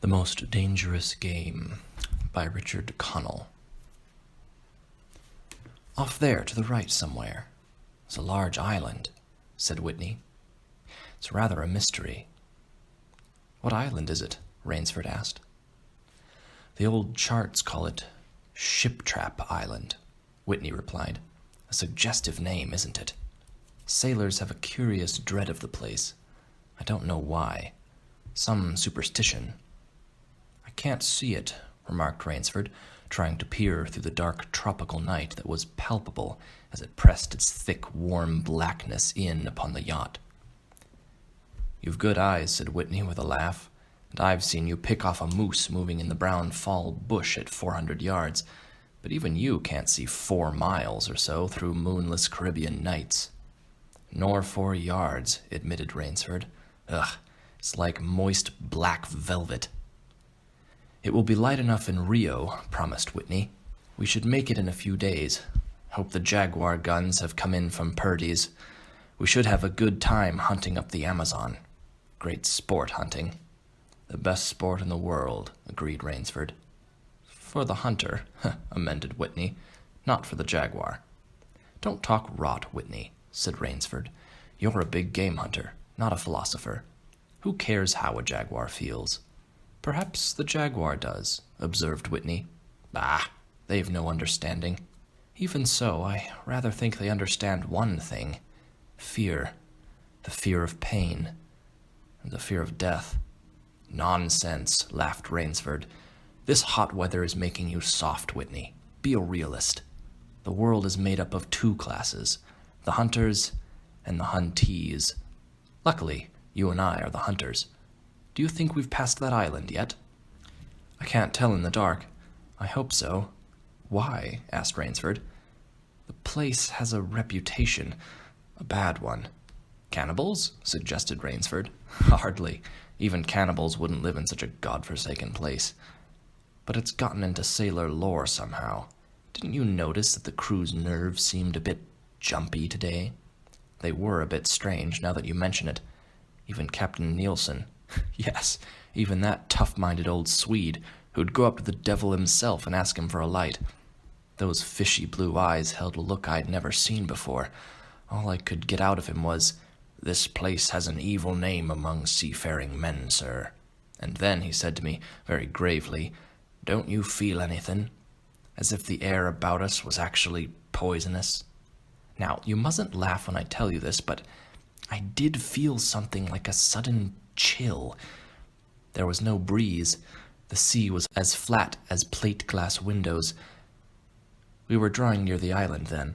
The Most Dangerous Game by Richard Connell. Off there to the right somewhere is a large island, said Whitney. It's rather a mystery. What island is it? Rainsford asked. The old charts call it Shipwrecked Island, Whitney replied. A suggestive name, isn't it? Sailors have a curious dread of the place. I don't know why. Some superstition. I can't see it, remarked Rainsford, trying to peer through the dark tropical night that was palpable as it pressed its thick, warm blackness in upon the yacht. You've good eyes, said Whitney with a laugh, and I've seen you pick off a moose moving in the brown fall bush at 400 yards, but even you can't see 4 miles or so through moonless Caribbean nights. Nor 4 yards, admitted Rainsford. Ugh, it's like moist black velvet. It will be light enough in Rio, promised Whitney. We should make it in a few days. Hope the Jaguar guns have come in from Purdy's. We should have a good time hunting up the Amazon. Great sport hunting. The best sport in the world, agreed Rainsford. For the hunter, amended Whitney, not for the Jaguar. Don't talk rot, Whitney, said Rainsford. You're a big game hunter, not a philosopher. Who cares how a jaguar feels? Perhaps the jaguar does, observed Whitney. Ah, they've no understanding. Even so, I rather think they understand one thing. Fear. The fear of pain. And the fear of death. Nonsense, laughed Rainsford. This hot weather is making you soft, Whitney. Be a realist. The world is made up of 2 classes, the hunters and the huntees. Luckily, you and I are the hunters. Do you think we've passed that island yet? I can't tell in the dark. I hope so. Why? Asked Rainsford. The place has a reputation, a bad one. Cannibals? Suggested Rainsford. Hardly. Even cannibals wouldn't live in such a godforsaken place. But it's gotten into sailor lore somehow. Didn't you notice that the crew's nerves seemed a bit jumpy today? They were a bit strange, now that you mention it. Even Captain Nielsen. Yes, even that tough-minded old Swede who'd go up to the devil himself and ask him for a light. Those fishy blue eyes held a look I'd never seen before. All I could get out of him was, "This place has an evil name among seafaring men, sir." And then he said to me, very gravely, "Don't you feel anything?" As if the air about us was actually poisonous. Now, you mustn't laugh when I tell you this, but I did feel something like a sudden chill. There was no breeze. The sea was as flat as plate glass windows. We were drawing near the island then.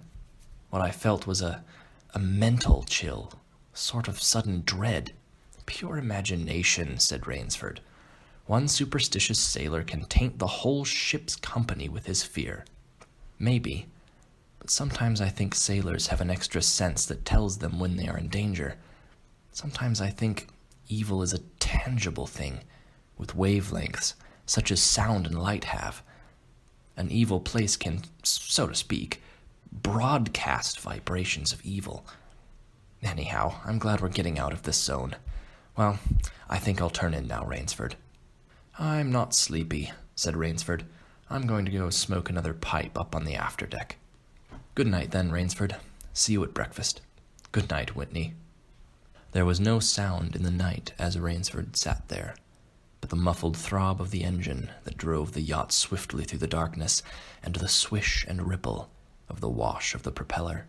What I felt was a mental chill, sort of sudden dread. Pure imagination, said Rainsford. One superstitious sailor can taint the whole ship's company with his fear. Maybe, but sometimes I think sailors have an extra sense that tells them when they are in danger. Sometimes I think evil is a tangible thing, with wavelengths, such as sound and light have. An evil place can, so to speak, broadcast vibrations of evil. Anyhow, I'm glad we're getting out of this zone. Well, I think I'll turn in now, Rainsford. I'm not sleepy, said Rainsford. I'm going to go smoke another pipe up on the afterdeck. Good night then, Rainsford. See you at breakfast. Good night, Whitney. There was no sound in the night as Rainsford sat there, but the muffled throb of the engine that drove the yacht swiftly through the darkness, and the swish and ripple of the wash of the propeller.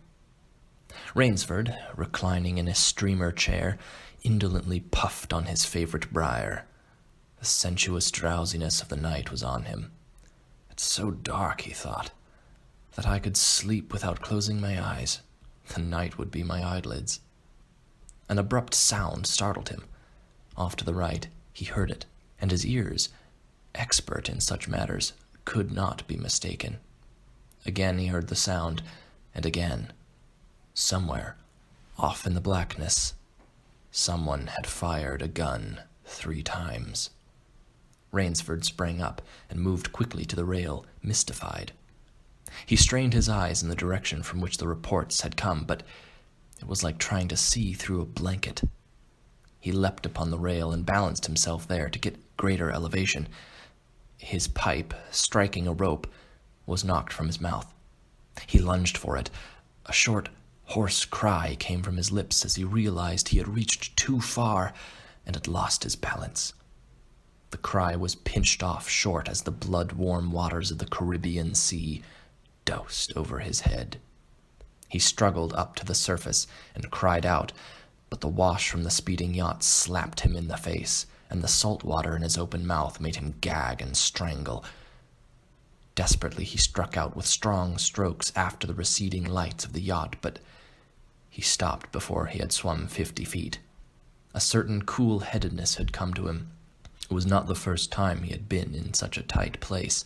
Rainsford, reclining in a steamer chair, indolently puffed on his favorite briar. The sensuous drowsiness of the night was on him. It's so dark, he thought, that I could sleep without closing my eyes. The night would be my eyelids. An abrupt sound startled him. Off to the right, he heard it, and his ears, expert in such matters, could not be mistaken. Again he heard the sound, and again. Somewhere, off in the blackness, someone had fired a gun 3 times. Rainsford sprang up and moved quickly to the rail, mystified. He strained his eyes in the direction from which the reports had come, but it was like trying to see through a blanket. He leapt upon the rail and balanced himself there to get greater elevation. His pipe, striking a rope, was knocked from his mouth. He lunged for it. A short, hoarse cry came from his lips as he realized he had reached too far and had lost his balance. The cry was pinched off short as the blood-warm waters of the Caribbean Sea doused over his head. He struggled up to the surface and cried out, but the wash from the speeding yacht slapped him in the face, and the salt water in his open mouth made him gag and strangle. Desperately he struck out with strong strokes after the receding lights of the yacht, but he stopped before he had swum 50 feet. A certain cool-headedness had come to him. It was not the first time he had been in such a tight place.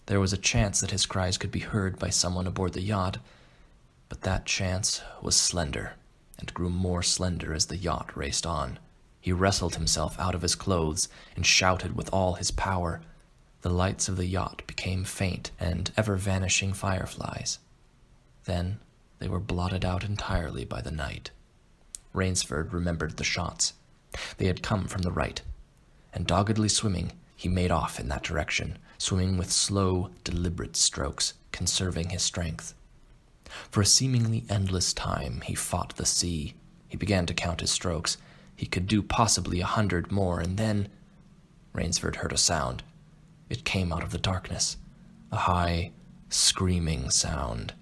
There was a chance that his cries could be heard by someone aboard the yacht, but that chance was slender, and grew more slender as the yacht raced on. He wrestled himself out of his clothes and shouted with all his power. The lights of the yacht became faint and ever-vanishing fireflies. Then they were blotted out entirely by the night. Rainsford remembered the shots. They had come from the right, and doggedly swimming, he made off in that direction, swimming with slow, deliberate strokes, conserving his strength. For a seemingly endless time, he fought the sea. He began to count his strokes. He could do possibly 100 more, and then Rainsford heard a sound. It came out of the darkness, a high, screaming sound,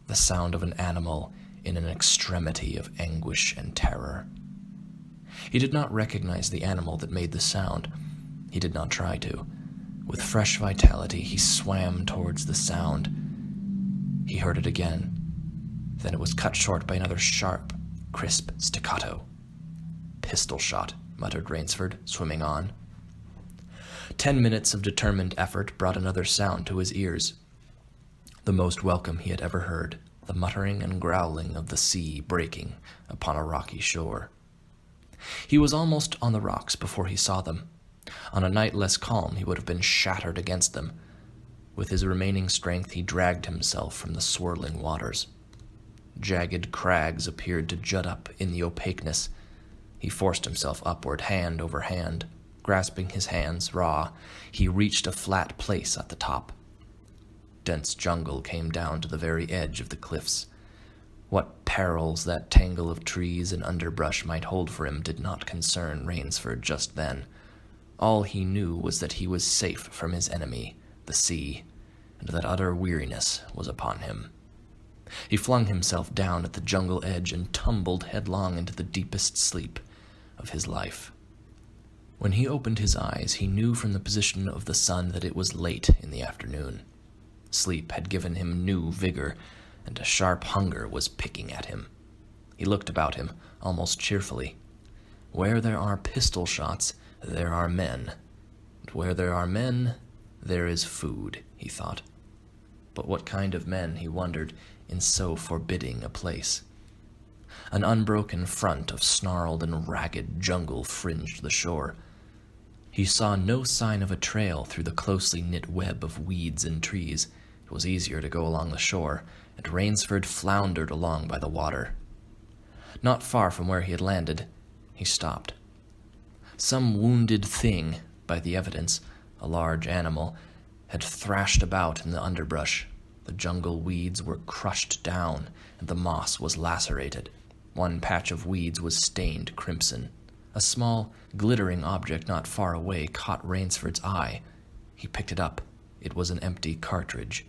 the sound of an animal in an extremity of anguish and terror. He did not recognize the animal that made the sound. He did not try to. With fresh vitality, he swam towards the sound. He heard it again. Then it was cut short by another sharp, crisp staccato. "Pistol shot," muttered Rainsford, swimming on. 10 minutes of determined effort brought another sound to his ears. The most welcome he had ever heard, the muttering and growling of the sea breaking upon a rocky shore. He was almost on the rocks before he saw them. On a night less calm, he would have been shattered against them. With his remaining strength, he dragged himself from the swirling waters. Jagged crags appeared to jut up in the opaqueness. He forced himself upward, hand over hand. Grasping his hands raw, he reached a flat place at the top. Dense jungle came down to the very edge of the cliffs. What perils that tangle of trees and underbrush might hold for him did not concern Rainsford just then. All he knew was that he was safe from his enemy, the sea, and that utter weariness was upon him. He flung himself down at the jungle edge and tumbled headlong into the deepest sleep of his life. When he opened his eyes, he knew from the position of the sun that it was late in the afternoon. Sleep had given him new vigor, and a sharp hunger was picking at him. He looked about him, almost cheerfully. Where there are pistol shots, there are men. And where there are men, there is food, he thought. But what kind of men, he wondered, in so forbidding a place? An unbroken front of snarled and ragged jungle fringed the shore. He saw no sign of a trail through the closely knit web of weeds and trees. It was easier to go along the shore, and Rainsford floundered along by the water. Not far from where he had landed, he stopped. Some wounded thing, by the evidence, a large animal, had thrashed about in the underbrush. The jungle weeds were crushed down, and the moss was lacerated. One patch of weeds was stained crimson. A small, glittering object not far away caught Rainsford's eye. He picked it up. It was an empty cartridge.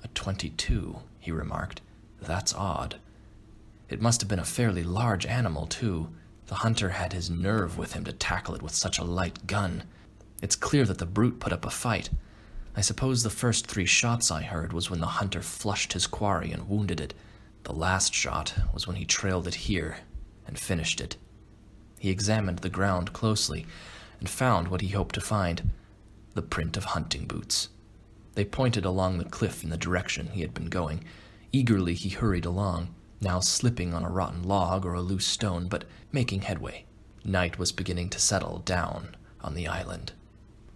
"A .22, he remarked. "That's odd. It must have been a fairly large animal, too. The hunter had his nerve with him to tackle it with such a light gun. It's clear that the brute put up a fight. I suppose the first 3 shots I heard was when the hunter flushed his quarry and wounded it. The last shot was when he trailed it here and finished it." He examined the ground closely and found what he hoped to find, the print of hunting boots. They pointed along the cliff in the direction he had been going. Eagerly he hurried along, now slipping on a rotten log or a loose stone, but making headway. Night was beginning to settle down on the island.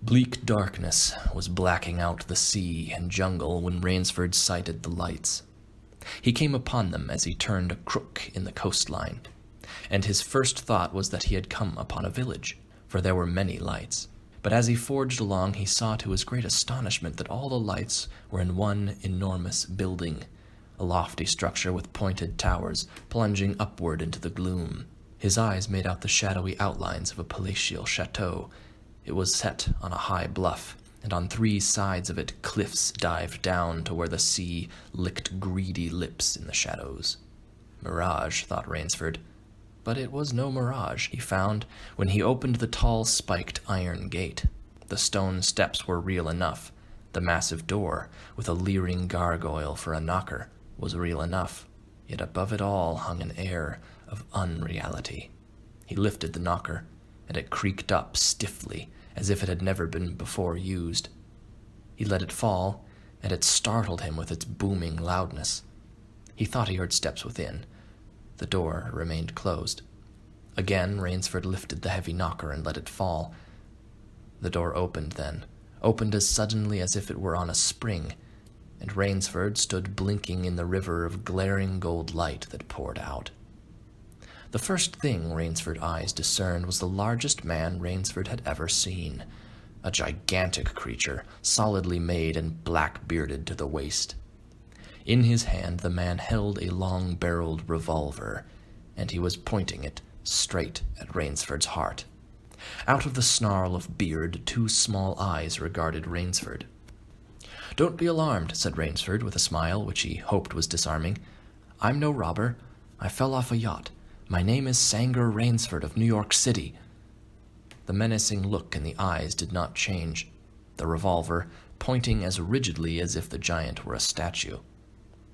Bleak darkness was blacking out the sea and jungle when Rainsford sighted the lights. He came upon them as he turned a crook in the coastline, and his first thought was that he had come upon a village, for there were many lights. But as he forged along, he saw to his great astonishment that all the lights were in one enormous building, a lofty structure with pointed towers plunging upward into the gloom. His eyes made out the shadowy outlines of a palatial chateau. It was set on a high bluff, and on 3 sides of it cliffs dived down to where the sea licked greedy lips in the shadows. Mirage, thought Rainsford. But it was no mirage, he found, when he opened the tall spiked iron gate. The stone steps were real enough. The massive door, with a leering gargoyle for a knocker, was real enough. Yet above it all hung an air of unreality. He lifted the knocker, and it creaked up stiffly, as if it had never been before used. He let it fall, and it startled him with its booming loudness. He thought he heard steps within. The door remained closed. Again, Rainsford lifted the heavy knocker and let it fall. The door opened then, opened as suddenly as if it were on a spring, and Rainsford stood blinking in the river of glaring gold light that poured out. The first thing Rainsford's eyes discerned was the largest man Rainsford had ever seen, a gigantic creature, solidly made and black-bearded to the waist. In his hand the man held a long-barreled revolver, and he was pointing it straight at Rainsford's heart. Out of the snarl of beard, 2 small eyes regarded Rainsford. "Don't be alarmed," said Rainsford with a smile which he hoped was disarming. "I'm no robber. I fell off a yacht. My name is Sanger Rainsford of New York City." The menacing look in the eyes did not change, the revolver pointing as rigidly as if the giant were a statue.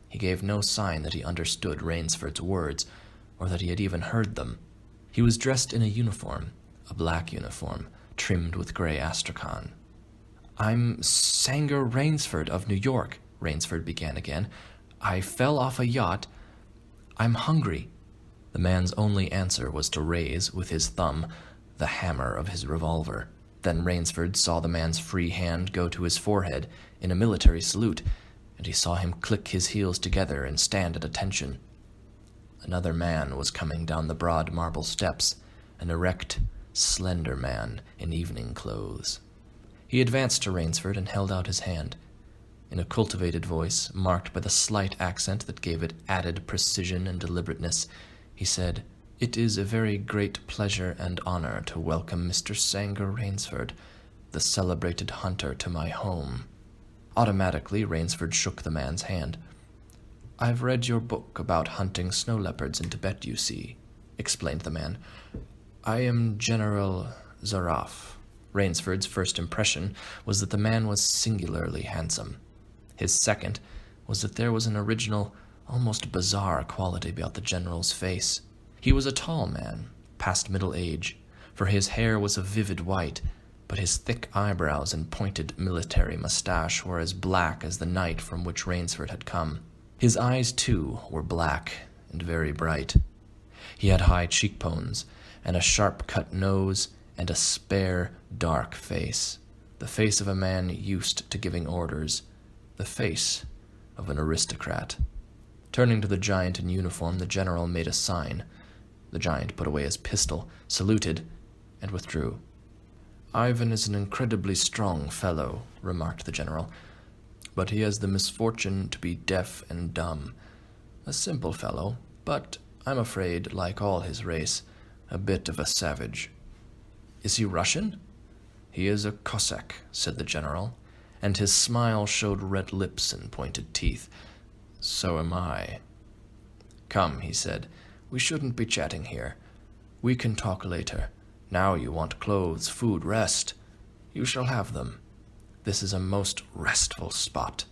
He gave no sign that he understood Rainsford's words, or that he had even heard them. He was dressed in a uniform, a black uniform, trimmed with gray astrakhan. "I'm Sanger Rainsford of New York," Rainsford began again. "I fell off a yacht. I'm hungry." The man's only answer was to raise, with his thumb, the hammer of his revolver. Then Rainsford saw the man's free hand go to his forehead in a military salute, and he saw him click his heels together and stand at attention. Another man was coming down the broad marble steps, an erect, slender man in evening clothes. He advanced to Rainsford and held out his hand. In a cultivated voice, marked by the slight accent that gave it added precision and deliberateness, he said, "It is a very great pleasure and honor to welcome Mr. Sanger Rainsford, the celebrated hunter, to my home." Automatically, Rainsford shook the man's hand. "I've read your book about hunting snow leopards in Tibet, you see," explained the man. "I am General Zaraf." Rainsford's first impression was that the man was singularly handsome. His second was that there was an original, almost bizarre quality about the general's face. He was a tall man, past middle age, for his hair was a vivid white, but his thick eyebrows and pointed military mustache were as black as the night from which Rainsford had come. His eyes, too, were black and very bright. He had high cheekbones, and a sharp-cut nose, and a spare, dark face, the face of a man used to giving orders, the face of an aristocrat. Turning to the giant in uniform, the general made a sign. The giant put away his pistol, saluted, and withdrew. "Ivan is an incredibly strong fellow," remarked the general, "but he has the misfortune to be deaf and dumb. A simple fellow, but, I'm afraid, like all his race, a bit of a savage." "Is he Russian?" "He is a Cossack," said the general, and his smile showed red lips and pointed teeth. "So am I." "Come," he said, "we shouldn't be chatting here. We can talk later. Now you want clothes, food, rest. You shall have them. This is a most restful spot."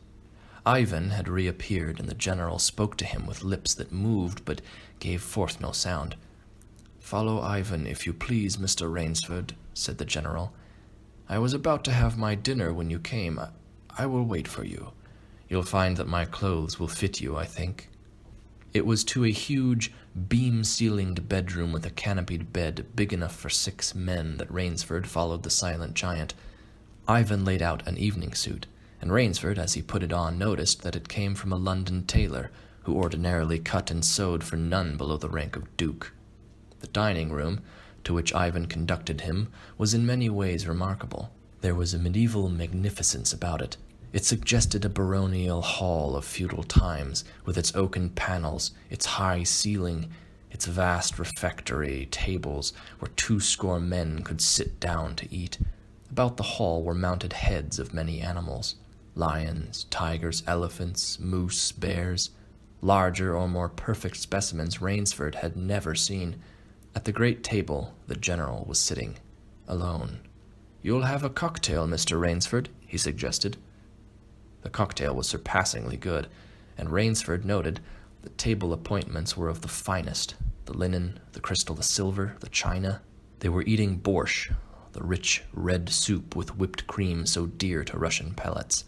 Ivan had reappeared, and the general spoke to him with lips that moved but gave forth no sound. "Follow Ivan, if you please, Mr. Rainsford," said the general. "I was about to have my dinner when you came. I will wait for you. You'll find that my clothes will fit you, I think." It was to a huge, beam-ceilinged bedroom with a canopied bed big enough for 6 men that Rainsford followed the silent giant. Ivan laid out an evening suit, and Rainsford, as he put it on, noticed that it came from a London tailor, who ordinarily cut and sewed for none below the rank of duke. The dining room, to which Ivan conducted him, was in many ways remarkable. There was a medieval magnificence about it. It suggested a baronial hall of feudal times, with its oaken panels, its high ceiling, its vast refectory tables where 20 men could sit down to eat. About the hall were mounted heads of many animals: lions, tigers, elephants, moose, bears. Larger or more perfect specimens Rainsford had never seen. At the great table, the general was sitting, alone. "You'll have a cocktail, Mr. Rainsford," he suggested. The cocktail was surpassingly good, and Rainsford noted that table appointments were of the finest: the linen, the crystal, the silver, the china. They were eating borscht, the rich red soup with whipped cream so dear to Russian palates.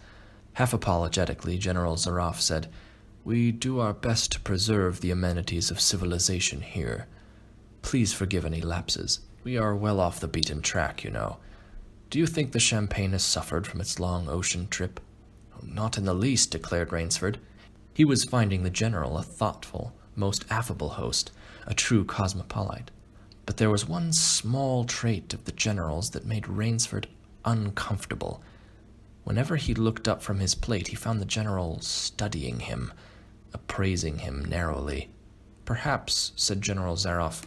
Half apologetically, General Zaroff said, "We do our best to preserve the amenities of civilization here. Please forgive any lapses. We are well off the beaten track, you know. Do you think the champagne has suffered from its long ocean trip?" "Not in the least," declared Rainsford. He was finding the general a thoughtful, most affable host, a true cosmopolite. But there was one small trait of the general's that made Rainsford uncomfortable. Whenever he looked up from his plate, he found the general studying him, appraising him narrowly. "Perhaps," said General Zaroff,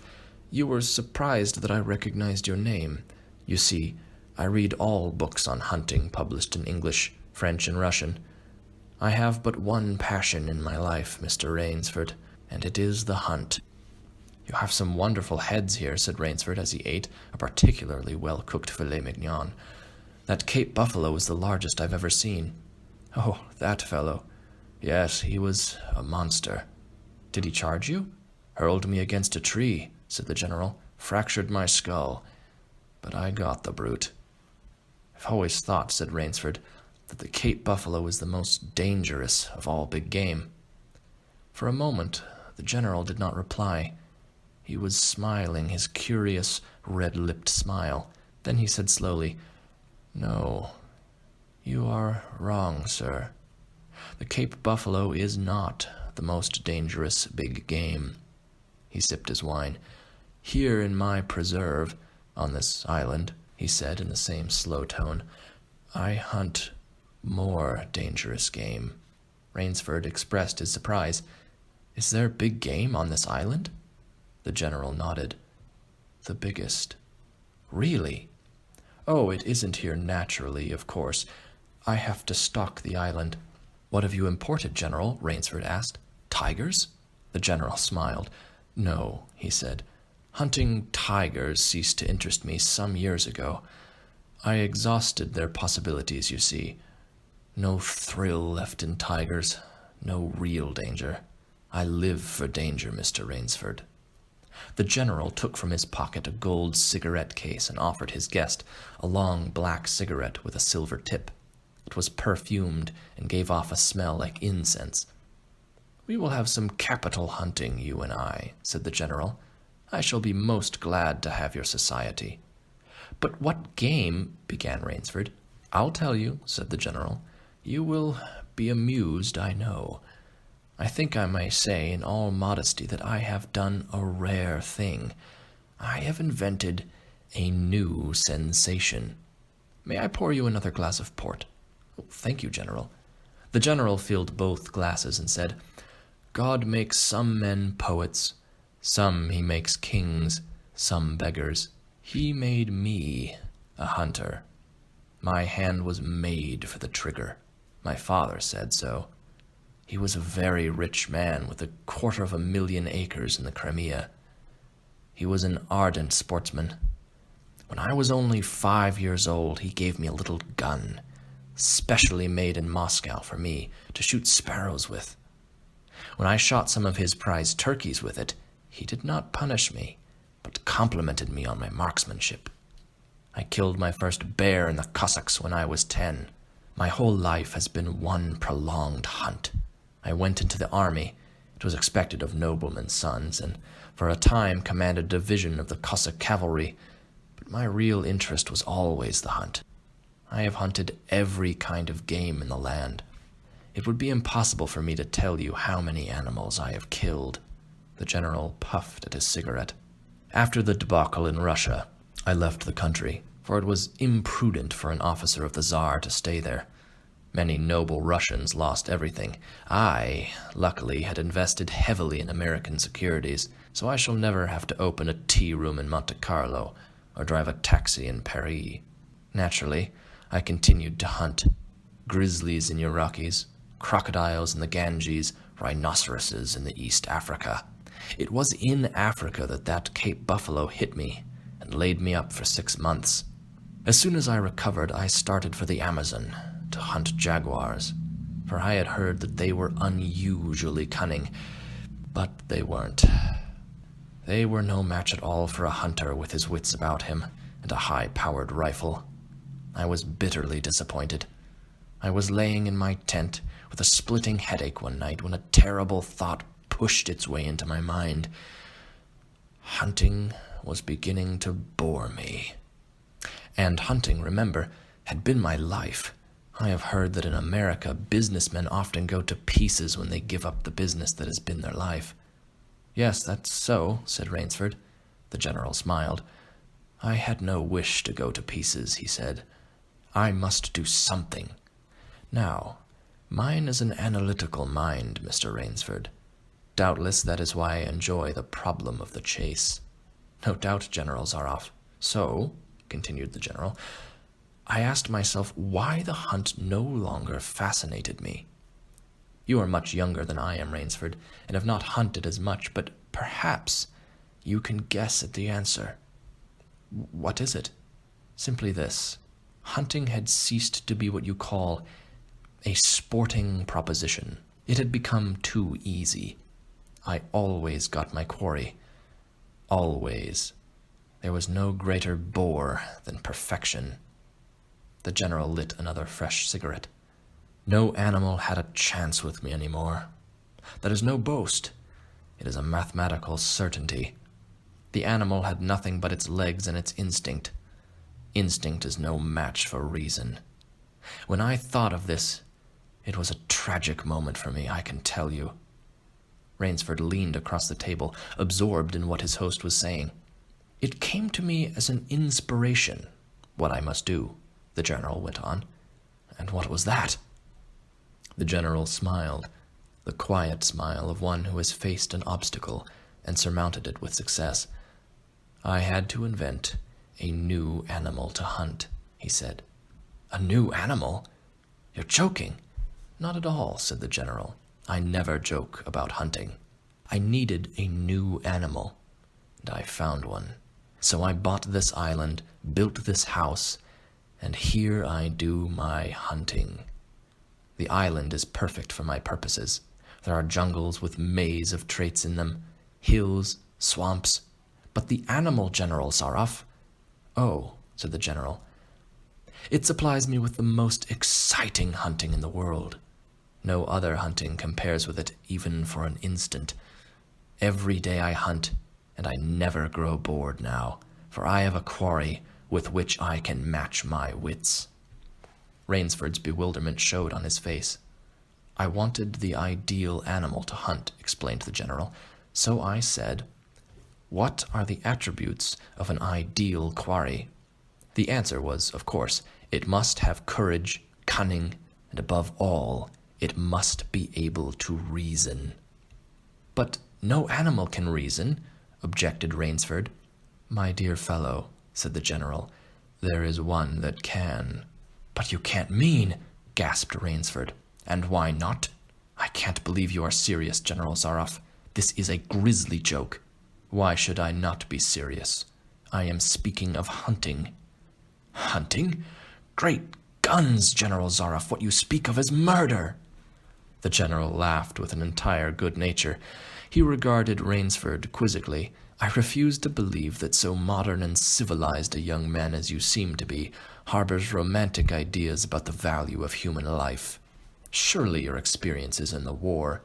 "you were surprised that I recognized your name. You see, I read all books on hunting published in English, French, and Russian. I have but one passion in my life, Mr. Rainsford, and it is the hunt." "You have some wonderful heads here," said Rainsford as he ate a particularly well-cooked filet mignon. "That Cape buffalo is the largest I've ever seen." "Oh, that fellow. Yes, he was a monster." "Did he charge you?" "Hurled me against a tree," said the general. "Fractured my skull. But I got the brute." "I've always thought," said Rainsford, "that the Cape buffalo is the most dangerous of all big game." For a moment, the general did not reply. He was smiling his curious, red-lipped smile. Then he said slowly, "No, you are wrong, sir. The Cape buffalo is not the most dangerous big game." He sipped his wine. "Here in my preserve, on this island," he said in the same slow tone, "I hunt more dangerous game." Rainsford expressed his surprise. "Is there big game on this island?" The general nodded. "The biggest." "Really?" "Oh, it isn't here naturally, of course. I have to stock the island." "What have you imported, General?" Rainsford asked. "Tigers?" The general smiled. "No," he said. "Hunting tigers ceased to interest me some years ago. I exhausted their possibilities, you see. No thrill left in tigers, no real danger. I live for danger, Mr. Rainsford." The general took from his pocket a gold cigarette case and offered his guest a long black cigarette with a silver tip. It was perfumed and gave off a smell like incense. "We will have some capital hunting, you and I," said the general. "I shall be most glad to have your society." "But what game—" began Rainsford. "I'll tell you," said the general. "You will be amused, I know. I think I may say in all modesty that I have done a rare thing. I have invented a new sensation. May I pour you another glass of port?" "Oh, thank you, General." The general filled both glasses and said, "God makes some men poets, some he makes kings, some beggars. He made me a hunter. My hand was made for the trigger. My father said so. He was a very rich man with 250,000 acres in the Crimea. He was an ardent sportsman. When I was only 5 years old, he gave me a little gun, specially made in Moscow for me to shoot sparrows with. When I shot some of his prize turkeys with it, he did not punish me, but complimented me on my marksmanship. I killed my first bear in the Cossacks when I was 10. My whole life has been one prolonged hunt. I went into the army. It was expected of noblemen's sons, and for a time commanded a division of the Cossack cavalry, but my real interest was always the hunt. I have hunted every kind of game in the land. It would be impossible for me to tell you how many animals I have killed." The general puffed at his cigarette. After the debacle in Russia, I left the country, for it was imprudent for an officer of the Tsar to stay there. Many noble Russians lost everything. I, luckily, had invested heavily in American securities, so I shall never have to open a tea room in Monte Carlo or drive a taxi in Paris. Naturally, I continued to hunt. Grizzlies in your Rockies, crocodiles in the Ganges, rhinoceroses in the East Africa. It was in Africa that Cape buffalo hit me and laid me up for 6 months. As soon as I recovered, I started for the Amazon to hunt jaguars, for I had heard that they were unusually cunning, but they weren't. They were no match at all for a hunter with his wits about him and a high-powered rifle. I was bitterly disappointed. I was laying in my tent with a splitting headache one night when a terrible thought pushed its way into my mind. Hunting was beginning to bore me. And hunting, remember, had been my life. I have heard that in America, businessmen often go to pieces when they give up the business that has been their life. Yes, that's so, said Rainsford. The general smiled. I had no wish to go to pieces, he said. I must do something. Now, mine is an analytical mind, Mr. Rainsford. Doubtless that is why I enjoy the problem of the chase. No doubt, General Zaroff. So, continued the general, I asked myself why the hunt no longer fascinated me. You are much younger than I am, Rainsford, and have not hunted as much, but perhaps you can guess at the answer. What is it? Simply this. Hunting had ceased to be what you call a sporting proposition. It had become too easy. I always got my quarry. Always. There was no greater bore than perfection. The general lit another fresh cigarette. No animal had a chance with me anymore. That is no boast. It is a mathematical certainty. The animal had nothing but its legs and its instinct. Instinct is no match for reason. When I thought of this, it was a tragic moment for me, I can tell you. Rainsford leaned across the table, absorbed in what his host was saying. It came to me as an inspiration, what I must do, the general went on. And what was that? The general smiled, the quiet smile of one who has faced an obstacle and surmounted it with success. I had to invent a new animal to hunt, he said. A new animal? You're joking. Not at all, said the general. I never joke about hunting. I needed a new animal, and I found one. So I bought this island, built this house, and here I do my hunting. The island is perfect for my purposes. There are jungles with maze of traits in them, hills, swamps. But the animal, General Zaroff? Oh, said the general. It supplies me with the most exciting hunting in the world. No other hunting compares with it even for an instant. Every day I hunt, and I never grow bored now, for I have a quarry with which I can match my wits. Rainsford's bewilderment showed on his face. I wanted the ideal animal to hunt, explained the general, so I said, what are the attributes of an ideal quarry? The answer was, of course, it must have courage, cunning, and above all, it must be able to reason. But no animal can reason, objected Rainsford. My dear fellow, said the general, there is one that can. But you can't mean, gasped Rainsford. And why not? I can't believe you are serious, General Zaroff. This is a grisly joke. Why should I not be serious? I am speaking of hunting. Hunting? Great guns, General Zaroff, what you speak of is murder. The general laughed with an entire good nature. He regarded Rainsford quizzically. I refuse to believe that so modern and civilized a young man as you seem to be harbors romantic ideas about the value of human life. Surely your experiences in the war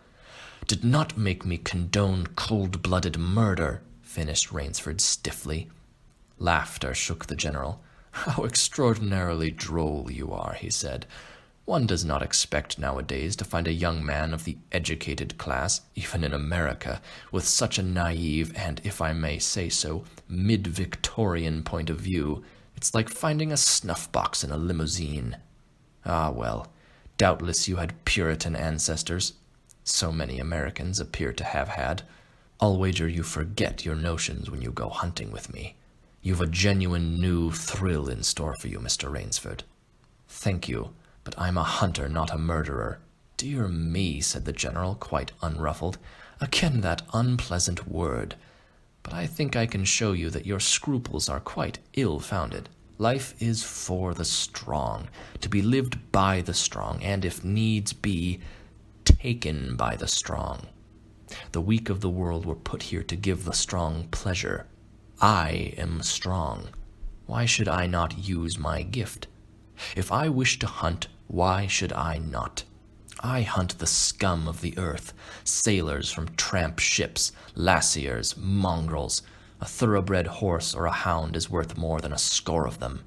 did not make me condone cold-blooded murder, finished Rainsford stiffly. Laughter shook the general. How extraordinarily droll you are, he said. One does not expect nowadays to find a young man of the educated class, even in America, with such a naive and, if I may say so, mid-Victorian point of view. It's like finding a snuff-box in a limousine. Ah, well, doubtless you had Puritan ancestors. So many Americans appear to have had. I'll wager you forget your notions when you go hunting with me. You've a genuine new thrill in store for you, Mr. Rainsford. Thank you, but I'm a hunter, not a murderer. Dear me, said the general, quite unruffled. Again that unpleasant word. But I think I can show you that your scruples are quite ill-founded. Life is for the strong, to be lived by the strong, and if needs be, taken by the strong. The weak of the world were put here to give the strong pleasure. I am strong. Why should I not use my gift? If I wish to hunt, why should I not? I hunt the scum of the earth, sailors from tramp ships, lasciers, mongrels. A thoroughbred horse or a hound is worth more than a score of them.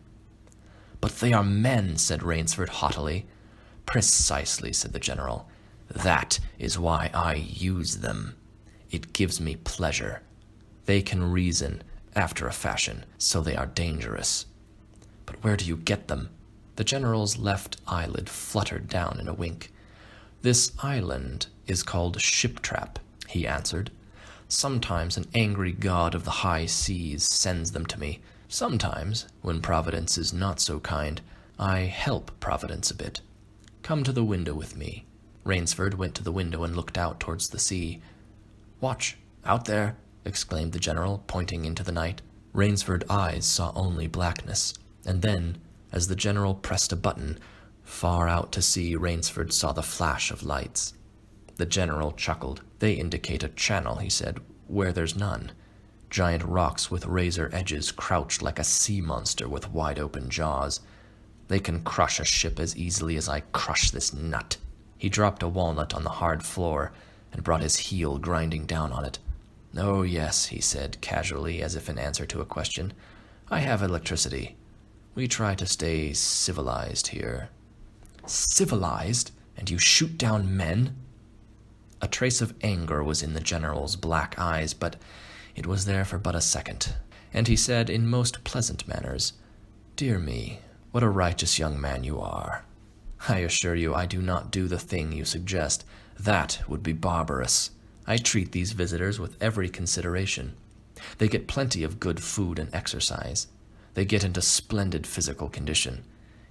But they are men, said Rainsford haughtily. Precisely, said the general. That is why I use them. It gives me pleasure. They can reason, after a fashion, so they are dangerous. But where do you get them? The general's left eyelid fluttered down in a wink. This island is called Shiptrap, he answered. Sometimes an angry god of the high seas sends them to me. Sometimes, when Providence is not so kind, I help Providence a bit. Come to the window with me. Rainsford went to the window and looked out towards the sea. Watch, out there, exclaimed the general, pointing into the night. Rainsford's eyes saw only blackness, and then, as the general pressed a button, far out to sea Rainsford saw the flash of lights. The general chuckled. They indicate a channel, he said, where there's none. Giant rocks with razor edges crouched like a sea monster with wide-open jaws. They can crush a ship as easily as I crush this nut. He dropped a walnut on the hard floor and brought his heel grinding down on it. Oh, yes, he said, casually, as if in answer to a question. I have electricity. We try to stay civilized here. Civilized? And you shoot down men? A trace of anger was in the general's black eyes, but it was there for but a second, and he said in most pleasant manners, Dear me, what a righteous young man you are. I assure you I do not do the thing you suggest. That would be barbarous. I treat these visitors with every consideration. They get plenty of good food and exercise. They get into splendid physical condition.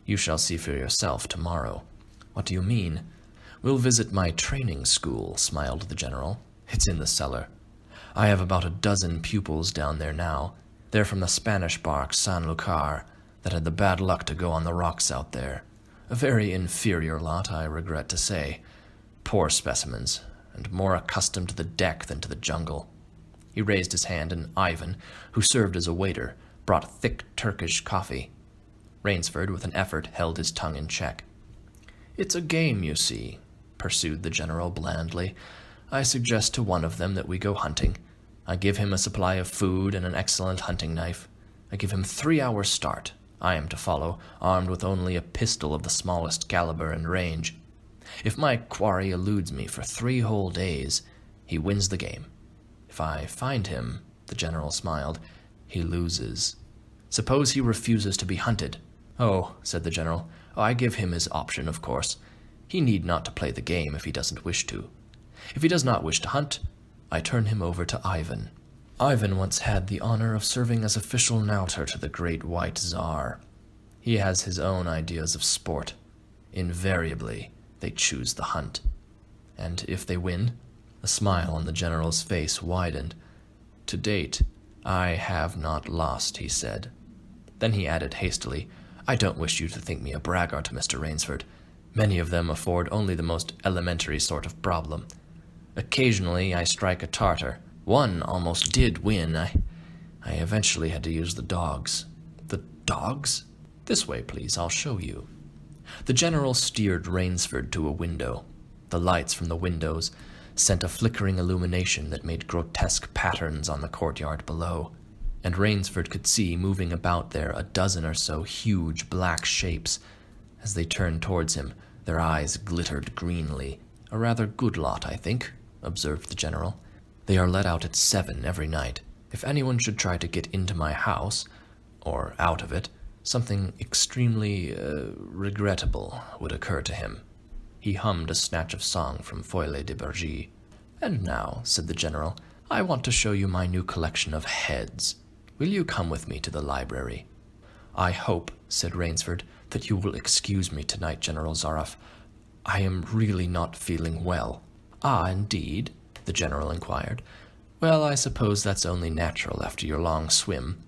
You shall see for yourself tomorrow. What do you mean? We'll visit my training school, smiled the general. It's in the cellar. I have about a dozen pupils down there now. They're from the Spanish bark San Lucar that had the bad luck to go on the rocks out there. A very inferior lot, I regret to say. Poor specimens, and more accustomed to the deck than to the jungle. He raised his hand, and Ivan, who served as a waiter, brought thick Turkish coffee. Rainsford, with an effort, held his tongue in check. It's a game, you see, pursued the general blandly. I suggest to one of them that we go hunting. I give him a supply of food and an excellent hunting knife. I give him 3 hours' start. I am to follow, armed with only a pistol of the smallest caliber and range. If my quarry eludes me for 3 whole days, he wins the game. If I find him, the general smiled, he loses. Suppose he refuses to be hunted. Oh, said the general, I give him his option, of course. He need not to play the game if he doesn't wish to. If he does not wish to hunt, I turn him over to Ivan. Ivan once had the honor of serving as official nauter to the great white Tsar. He has his own ideas of sport. Invariably, they choose the hunt. And if they win, a smile on the general's face widened. To date, I have not lost, he said. Then he added hastily, I don't wish you to think me a braggart, Mr. Rainsford. Many of them afford only the most elementary sort of problem. Occasionally I strike a Tartar. One almost did win. I eventually had to use the dogs. The dogs? This way, please, I'll show you. The general steered Rainsford to a window. The lights from the windows sent a flickering illumination that made grotesque patterns on the courtyard below, and Rainsford could see moving about there a dozen or so huge black shapes. As they turned towards him, Their eyes glittered greenly. "A rather good lot, I think," observed the general. "They are let out at 7 every night. If anyone should try to get into my house, or out of it, something extremely regrettable would occur to him." He hummed a snatch of song from Foyle de Bergy. "And now," said the general, "I want to show you my new collection of heads. Will you come with me to the library?" "I hope," said Rainsford, "that you will excuse me tonight, General Zaroff. I am really not feeling well." "Ah, indeed?" the general inquired. "Well, I suppose that's only natural after your long swim.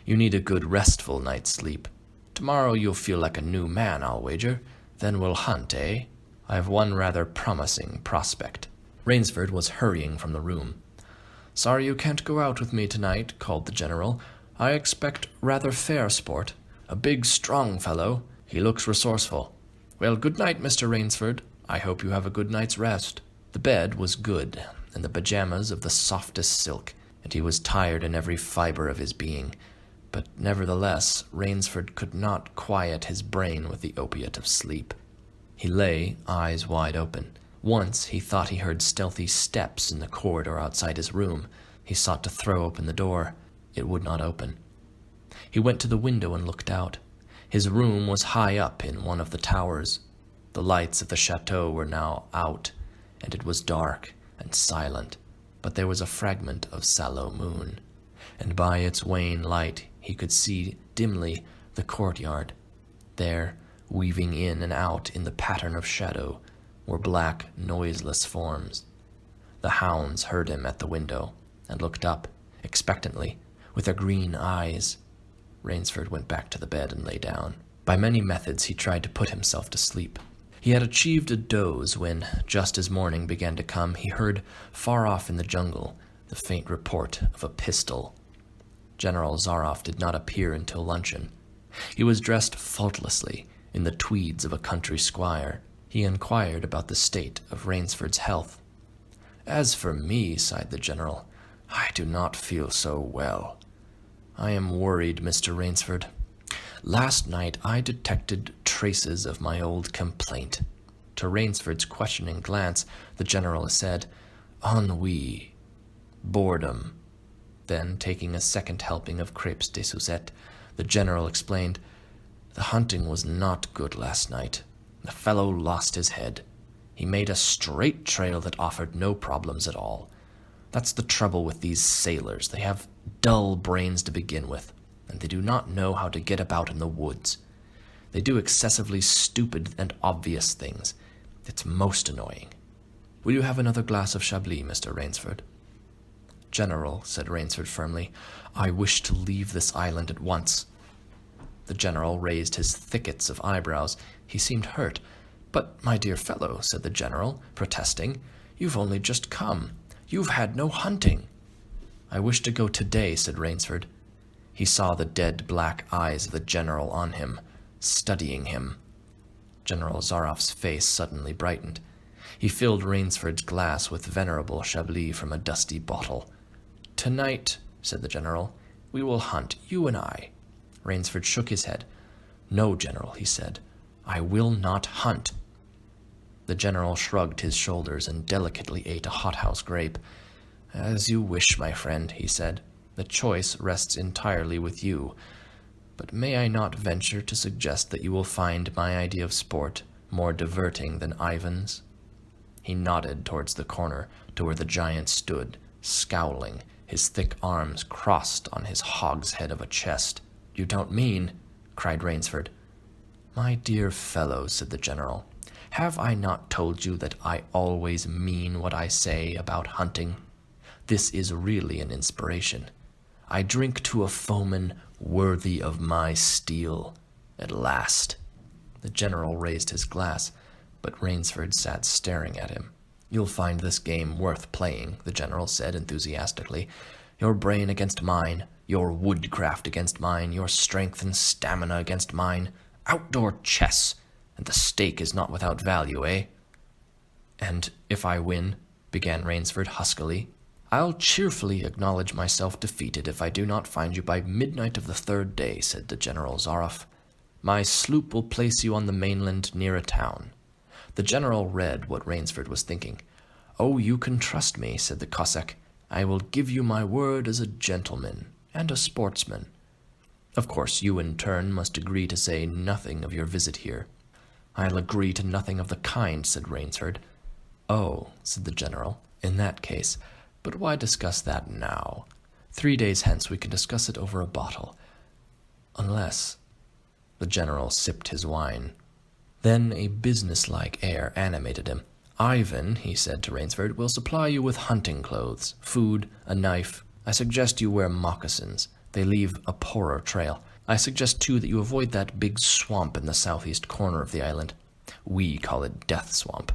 You need a good restful night's sleep. Tomorrow you'll feel like a new man, I'll wager. Then we'll hunt, eh? I have one rather promising prospect." Rainsford was hurrying from the room. "Sorry you can't go out with me tonight," called the general. "I expect rather fair sport. A big, strong fellow. He looks resourceful. Well, good night, Mr. Rainsford. I hope you have a good night's rest." The bed was good, and the pajamas of the softest silk, and he was tired in every fiber of his being. But nevertheless, Rainsford could not quiet his brain with the opiate of sleep. He lay, eyes wide open. Once he thought he heard stealthy steps in the corridor outside his room. He sought to throw open the door. It would not open. He went to the window and looked out. His room was high up in one of the towers. The lights of the chateau were now out, and it was dark and silent, but there was a fragment of sallow moon, and by its wan light he could see dimly the courtyard. There, weaving in and out in the pattern of shadow, were black, noiseless forms. The hounds heard him at the window, and looked up, expectantly, with their green eyes. Rainsford went back to the bed and lay down. By many methods he tried to put himself to sleep. He had achieved a doze when, just as morning began to come, he heard, far off in the jungle, the faint report of a pistol. General Zaroff did not appear until luncheon. He was dressed faultlessly, in the tweeds of a country squire. He inquired about the state of Rainsford's health. "As for me," sighed the general, "I do not feel so well. I am worried, Mr. Rainsford. Last night I detected traces of my old complaint." To Rainsford's questioning glance, the general said, "Ennui, boredom." Then, taking a second helping of crepes de Suzette, the general explained, "The hunting was not good last night. The fellow lost his head. He made a straight trail that offered no problems at all. That's the trouble with these sailors. They have dull brains to begin with, and they do not know how to get about in the woods. They do excessively stupid and obvious things. It's most annoying. Will you have another glass of Chablis, Mr. Rainsford?" "General," said Rainsford firmly, "I wish to leave this island at once." The general raised his thickets of eyebrows. He seemed hurt. "But, my dear fellow," said the general, protesting, "you've only just come. You've had no hunting." "I wish to go today," said Rainsford. He saw the dead black eyes of the general on him, studying him. General Zaroff's face suddenly brightened. He filled Rainsford's glass with venerable Chablis from a dusty bottle. "Tonight," said the general, "we will hunt, you and I." Rainsford shook his head. "No, General," he said, "I will not hunt." The general shrugged his shoulders and delicately ate a hothouse grape. "As you wish, my friend," he said. "The choice rests entirely with you. But may I not venture to suggest that you will find my idea of sport more diverting than Ivan's?" He nodded towards the corner to where the giant stood, scowling, his thick arms crossed on his hogshead of a chest. "You don't mean—" cried Rainsford. "My dear fellow," said the general, "have I not told you that I always mean what I say about hunting? This is really an inspiration. I drink to a foeman worthy of my steel, at last." The general raised his glass, but Rainsford sat staring at him. "You'll find this game worth playing," the general said enthusiastically. "Your brain against mine, your woodcraft against mine, your strength and stamina against mine. Outdoor chess, and the stake is not without value, eh?" "And if I win," began Rainsford huskily. "I'll cheerfully acknowledge myself defeated if I do not find you by midnight of the third day," said the General Zaroff. "My sloop will place you on the mainland near a town. The general read what Rainsford was thinking. "Oh, you can trust me," said the Cossack. "I will give you my word as a gentleman and a sportsman. Of course, you in turn must agree to say nothing of your visit here." "I'll agree to nothing of the kind," said Rainsford. "Oh," said the general, "in that case, but why discuss that now? 3 days hence we can discuss it over a bottle. Unless—" The general sipped his wine. Then a businesslike air animated him. "Ivan," he said to Rainsford, "will supply you with hunting clothes, food, a knife. I suggest you wear moccasins. They leave a poorer trail. I suggest, too, that you avoid that big swamp in the southeast corner of the island. We call it Death Swamp.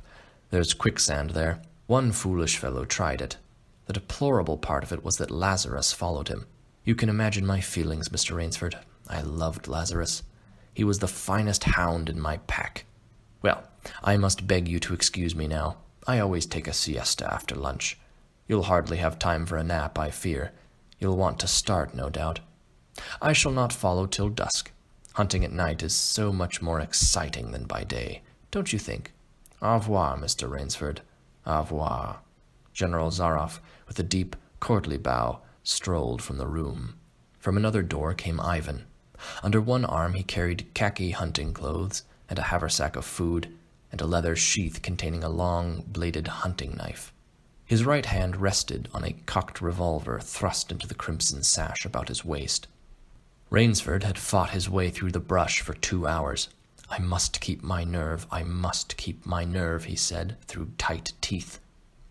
There's quicksand there. One foolish fellow tried it. The deplorable part of it was that Lazarus followed him. You can imagine my feelings, Mr. Rainsford. I loved Lazarus. He was the finest hound in my pack. Well, I must beg you to excuse me now. I always take a siesta after lunch. You'll hardly have time for a nap, I fear. You'll want to start, no doubt. I shall not follow till dusk. Hunting at night is so much more exciting than by day, don't you think? Au revoir, Mr. Rainsford. Au revoir." General Zaroff, with a deep, courtly bow, strolled from the room. From another door came Ivan. Under one arm he carried khaki hunting clothes, and a haversack of food, and a leather sheath containing a long-bladed hunting knife. His right hand rested on a cocked revolver thrust into the crimson sash about his waist. Rainsford had fought his way through the brush for 2 hours. "I must keep my nerve, I must keep my nerve," he said, through tight teeth.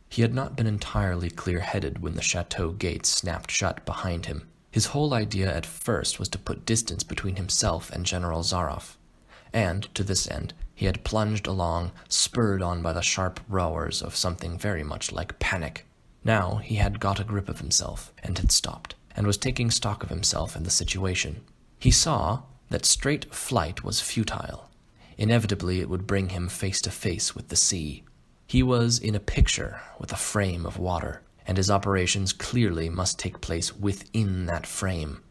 He had not been entirely clear-headed when the chateau gates snapped shut behind him. His whole idea at first was to put distance between himself and General Zaroff, and, to this end, he had plunged along, spurred on by the sharp roars of something very much like panic. Now he had got a grip of himself, and had stopped, and was taking stock of himself and the situation. He saw that straight flight was futile. Inevitably it would bring him face to face with the sea. He was in a picture with a frame of water, and his operations clearly must take place within that frame.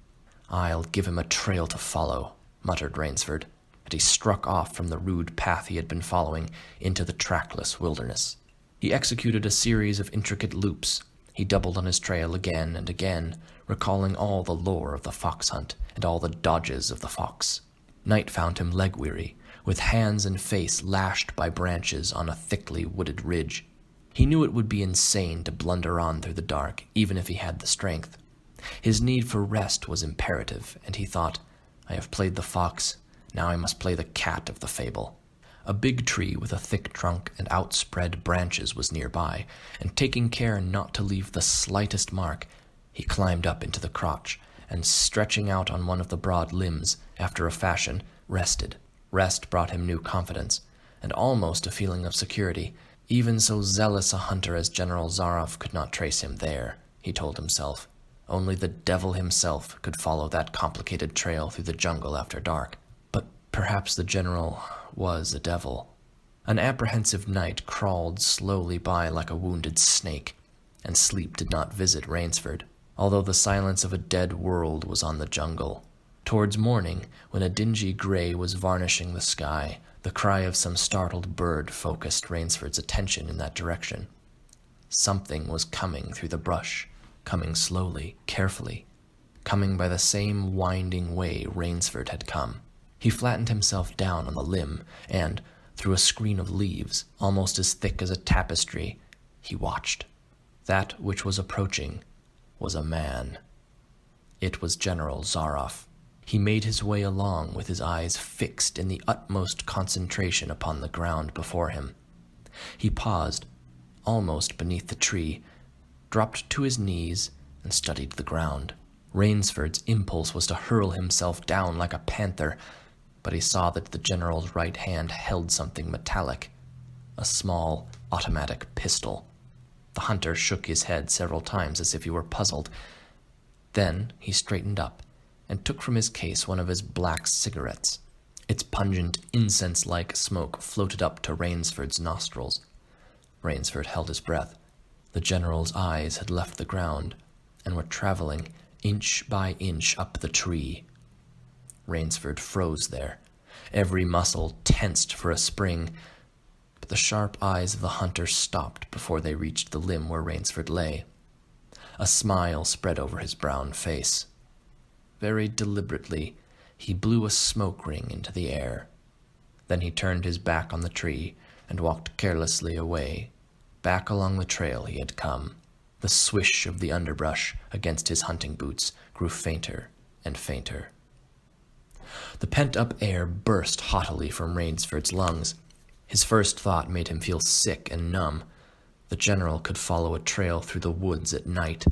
"I'll give him a trail to follow," muttered Rainsford, and he struck off from the rude path he had been following into the trackless wilderness. He executed a series of intricate loops. He doubled on his trail again and again, recalling all the lore of the fox hunt and all the dodges of the fox. Night found him leg-weary, with hands and face lashed by branches on a thickly wooded ridge. He knew it would be insane to blunder on through the dark, even if he had the strength. His need for rest was imperative, and he thought, "I have played the fox, now I must play the cat of the fable." A big tree with a thick trunk and outspread branches was nearby, and taking care not to leave the slightest mark, he climbed up into the crotch, and stretching out on one of the broad limbs, after a fashion, rested. Rest brought him new confidence, and almost a feeling of security. Even so zealous a hunter as General Zaroff could not trace him there, he told himself. Only the devil himself could follow that complicated trail through the jungle after dark. But perhaps the general was a devil. An apprehensive night crawled slowly by like a wounded snake, and sleep did not visit Rainsford, although the silence of a dead world was on the jungle. Towards morning, when a dingy gray was varnishing the sky, the cry of some startled bird focused Rainsford's attention in that direction. Something was coming through the brush, coming slowly, carefully, coming by the same winding way Rainsford had come. He flattened himself down on the limb, and, through a screen of leaves, almost as thick as a tapestry, he watched. That which was approaching was a man. It was General Zaroff. He made his way along with his eyes fixed in the utmost concentration upon the ground before him. He paused, almost beneath the tree, dropped to his knees, and studied the ground. Rainsford's impulse was to hurl himself down like a panther, but he saw that the general's right hand held something metallic, a small automatic pistol. The hunter shook his head several times as if he were puzzled. Then he straightened up and took from his case one of his black cigarettes. Its pungent, incense-like smoke floated up to Rainsford's nostrils. Rainsford held his breath. The general's eyes had left the ground and were traveling inch by inch up the tree. Rainsford froze there, every muscle tensed for a spring, but the sharp eyes of the hunter stopped before they reached the limb where Rainsford lay. A smile spread over his brown face. Very deliberately, he blew a smoke ring into the air. Then he turned his back on the tree and walked carelessly away, back along the trail he had come. The swish of the underbrush against his hunting boots grew fainter and fainter. The pent-up air burst haughtily from Rainsford's lungs. His first thought made him feel sick and numb. The general could follow a trail through the woods at night.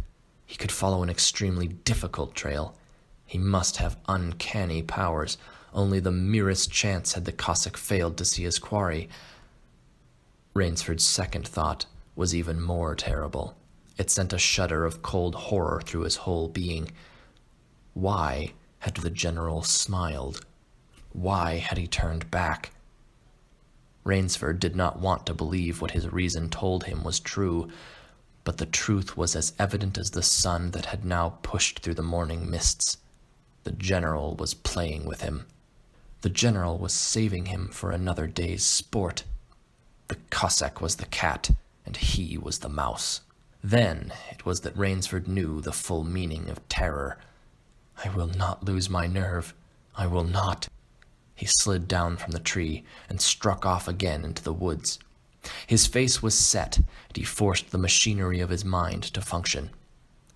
He could follow an extremely difficult trail. He must have uncanny powers. Only the merest chance had the Cossack failed to see his quarry. Rainsford's second thought was even more terrible. It sent a shudder of cold horror through his whole being. Why had the general smiled? Why had he turned back? Rainsford did not want to believe what his reason told him was true, but the truth was as evident as the sun that had now pushed through the morning mists. The general was playing with him. The general was saving him for another day's sport. The Cossack was the cat, and he was the mouse. Then it was that Rainsford knew the full meaning of terror. I will not lose my nerve. I will not. He slid down from the tree and struck off again into the woods. His face was set, and he forced the machinery of his mind to function.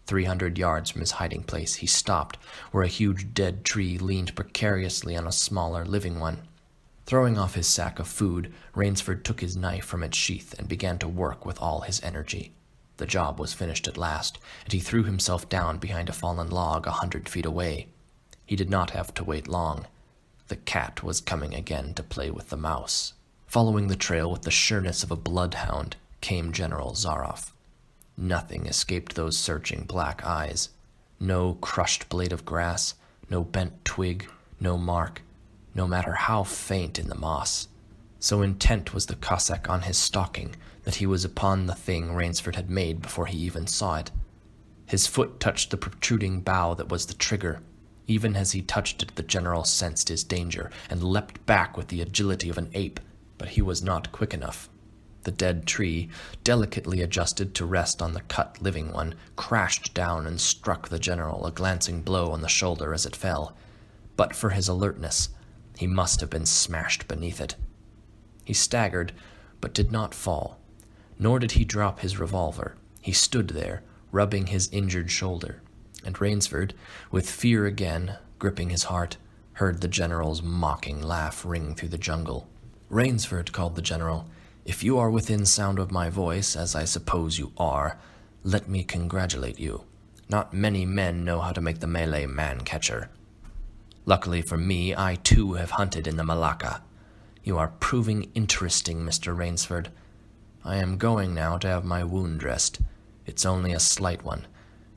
300 yards from his hiding place, he stopped where a huge dead tree leaned precariously on a smaller living one. Throwing off his sack of food, Rainsford took his knife from its sheath and began to work with all his energy. The job was finished at last, and he threw himself down behind a fallen log 100 feet away. He did not have to wait long. The cat was coming again to play with the mouse. Following the trail with the sureness of a bloodhound came General Zaroff. Nothing escaped those searching black eyes. No crushed blade of grass, no bent twig, no mark, no matter how faint in the moss. So intent was the Cossack on his stalking that he was upon the thing Rainsford had made before he even saw it. His foot touched the protruding bough that was the trigger. Even as he touched it, the general sensed his danger and leapt back with the agility of an ape, but he was not quick enough. The dead tree, delicately adjusted to rest on the cut living one, crashed down and struck the general a glancing blow on the shoulder as it fell. But for his alertness, he must have been smashed beneath it. He staggered, but did not fall. Nor did he drop his revolver. He stood there, rubbing his injured shoulder, and Rainsford, with fear again gripping his heart, heard the general's mocking laugh ring through the jungle. "Rainsford," called the general, "if you are within sound of my voice, as I suppose you are, let me congratulate you. Not many men know how to make the Malay man-catcher. Luckily for me, I too have hunted in the Malacca. You are proving interesting, Mr. Rainsford. I am going now to have my wound dressed. It's only a slight one,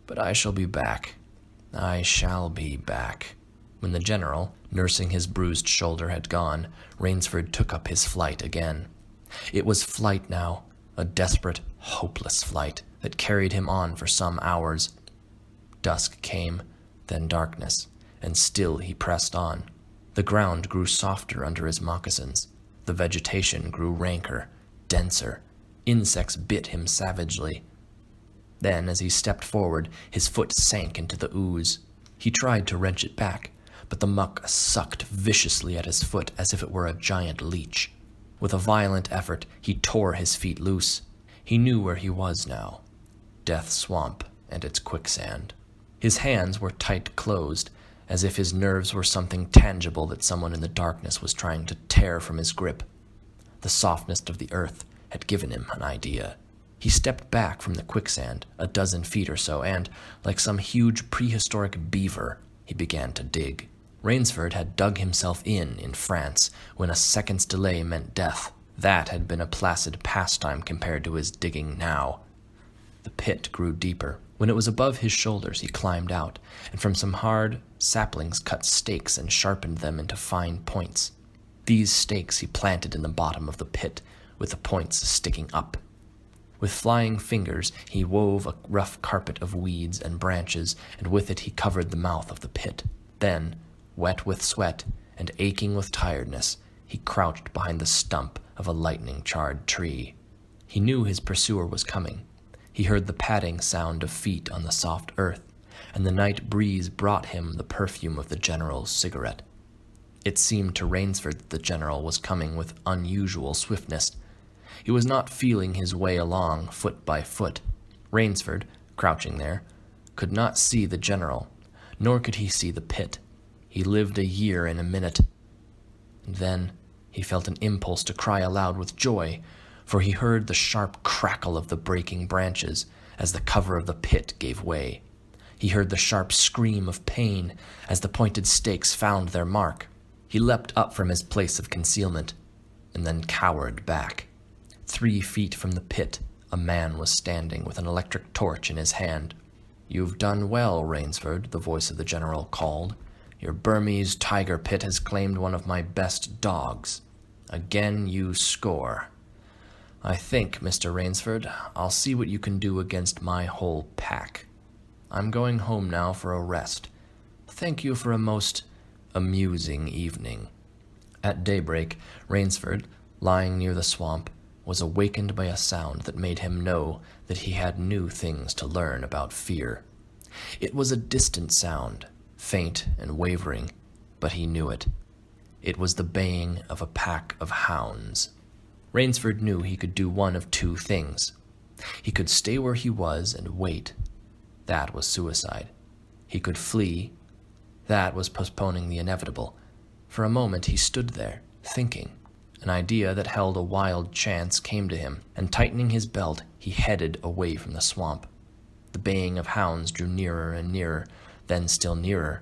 but I shall be back. I shall be back." When the general, nursing his bruised shoulder, had gone, Rainsford took up his flight again. It was flight now, a desperate, hopeless flight that carried him on for some hours. Dusk came, then darkness, and still he pressed on. The ground grew softer under his moccasins. The vegetation grew ranker, denser. Insects bit him savagely. Then, as he stepped forward, his foot sank into the ooze. He tried to wrench it back, but the muck sucked viciously at his foot as if it were a giant leech. With a violent effort, he tore his feet loose. He knew where he was now. Death Swamp and its quicksand. His hands were tight closed, as if his nerves were something tangible that someone in the darkness was trying to tear from his grip. The softness of the earth had given him an idea. He stepped back from the quicksand, a dozen feet or so, and, like some huge prehistoric beaver, he began to dig. Rainsford had dug himself in France, when a second's delay meant death. That had been a placid pastime compared to his digging now. The pit grew deeper. When it was above his shoulders, he climbed out, and from some hard saplings cut stakes and sharpened them into fine points. These stakes he planted in the bottom of the pit, with the points sticking up. With flying fingers, he wove a rough carpet of weeds and branches, and with it he covered the mouth of the pit. Then, wet with sweat and aching with tiredness, he crouched behind the stump of a lightning-charred tree. He knew his pursuer was coming. He heard the padding sound of feet on the soft earth, and the night breeze brought him the perfume of the general's cigarette. It seemed to Rainsford that the general was coming with unusual swiftness. He was not feeling his way along foot by foot. Rainsford, crouching there, could not see the general, nor could he see the pit. He lived a year in a minute. And then he felt an impulse to cry aloud with joy, for he heard the sharp crackle of the breaking branches as the cover of the pit gave way. He heard the sharp scream of pain as the pointed stakes found their mark. He leapt up from his place of concealment, and then cowered back. 3 feet from the pit, a man was standing with an electric torch in his hand. "You've done well, Rainsford," the voice of the general called. "Your Burmese tiger pit has claimed one of my best dogs. Again you score. I think, Mr. Rainsford, I'll see what you can do against my whole pack. I'm going home now for a rest. Thank you for a most amusing evening." At daybreak, Rainsford, lying near the swamp, was awakened by a sound that made him know that he had new things to learn about fear. It was a distant sound, faint and wavering, but he knew it. It was the baying of a pack of hounds. Rainsford knew he could do one of 2 things. He could stay where he was and wait. That was suicide. He could flee. That was postponing the inevitable. For a moment he stood there, thinking. An idea that held a wild chance came to him, and tightening his belt, he headed away from the swamp. The baying of hounds drew nearer and nearer, then still nearer,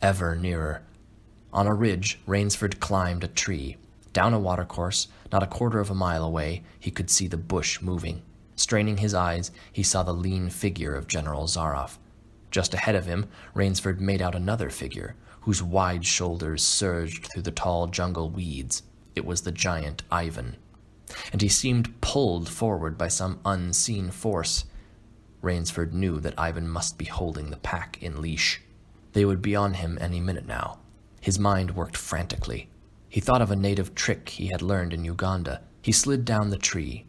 ever nearer. On a ridge, Rainsford climbed a tree. Down a watercourse, not a quarter of a mile away, he could see the bush moving. Straining his eyes, he saw the lean figure of General Zaroff. Just ahead of him, Rainsford made out another figure, whose wide shoulders surged through the tall jungle weeds. It was the giant Ivan, and he seemed pulled forward by some unseen force. Rainsford knew that Ivan must be holding the pack in leash. They would be on him any minute now. His mind worked frantically. He thought of a native trick he had learned in Uganda. He slid down the tree.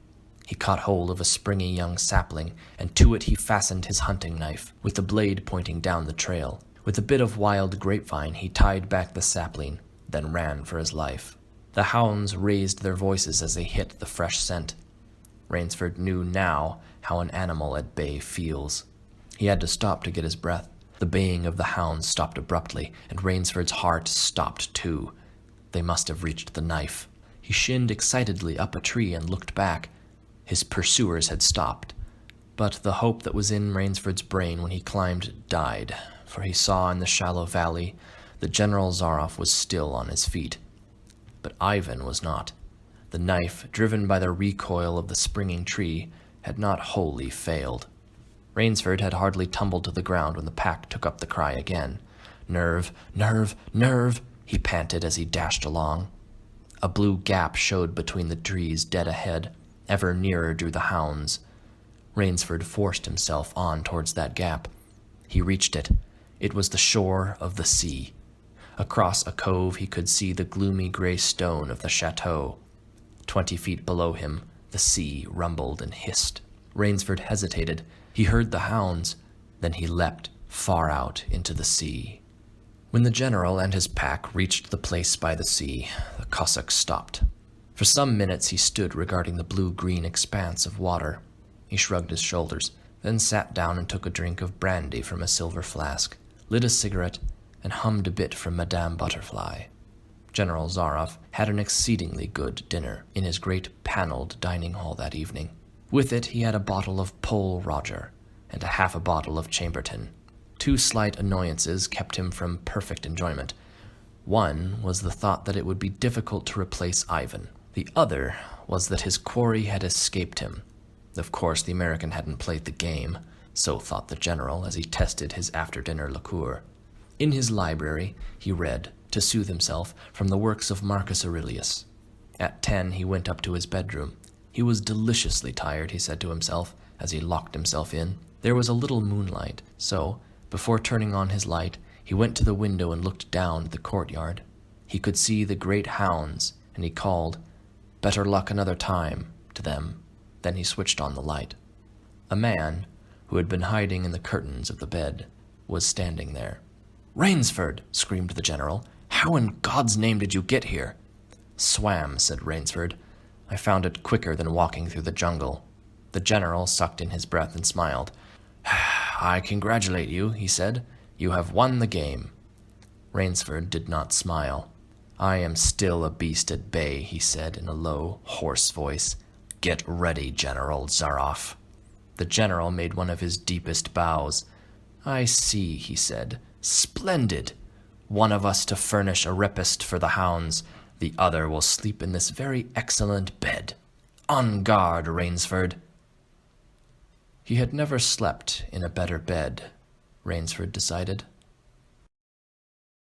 He caught hold of a springy young sapling, and to it he fastened his hunting knife, with the blade pointing down the trail. With a bit of wild grapevine, he tied back the sapling, then ran for his life. The hounds raised their voices as they hit the fresh scent. Rainsford knew now how an animal at bay feels. He had to stop to get his breath. The baying of the hounds stopped abruptly, and Rainsford's heart stopped too. They must have reached the knife. He shinned excitedly up a tree and looked back. His pursuers had stopped. But the hope that was in Rainsford's brain when he climbed died, for he saw in the shallow valley that General Zaroff was still on his feet. But Ivan was not. The knife, driven by the recoil of the springing tree, had not wholly failed. Rainsford had hardly tumbled to the ground when the pack took up the cry again. "Nerve, nerve, nerve," he panted as he dashed along. A blue gap showed between the trees dead ahead. Ever nearer drew the hounds. Rainsford forced himself on towards that gap. He reached it. It was the shore of the sea. Across a cove he could see the gloomy gray stone of the chateau. 20 feet below him, the sea rumbled and hissed. Rainsford hesitated. He heard the hounds. Then he leapt far out into the sea. When the general and his pack reached the place by the sea, the Cossack stopped. For some minutes he stood regarding the blue-green expanse of water. He shrugged his shoulders, then sat down and took a drink of brandy from a silver flask, lit a cigarette, and hummed a bit from Madame Butterfly. General Zaroff had an exceedingly good dinner in his great paneled dining hall that evening. With it he had a bottle of Pole Roger and a half a bottle of Chambertin. 2 slight annoyances kept him from perfect enjoyment. One was the thought that it would be difficult to replace Ivan. The other was that his quarry had escaped him. Of course, the American hadn't played the game, so thought the general as he tested his after-dinner liqueur. In his library, he read, to soothe himself, from the works of Marcus Aurelius. At 10, he went up to his bedroom. He was deliciously tired, he said to himself, as he locked himself in. There was a little moonlight, so, before turning on his light, he went to the window and looked down at the courtyard. He could see the great hounds, and he called, Better luck another time, to them. Then he switched on the light. A man, who had been hiding in the curtains of the bed, was standing there. "Rainsford!" screamed the general. "How in God's name did you get here?" "Swam," said Rainsford. "I found it quicker than walking through the jungle." The general sucked in his breath and smiled. "I congratulate you," he said. "You have won the game." Rainsford did not smile. "I am still a beast at bay," he said in a low, hoarse voice. "Get ready, General Zaroff." The general made one of his deepest bows. "I see," he said. "Splendid! One of us to furnish a repast for the hounds, the other will sleep in this very excellent bed. On guard, Rainsford." He had never slept in a better bed, Rainsford decided.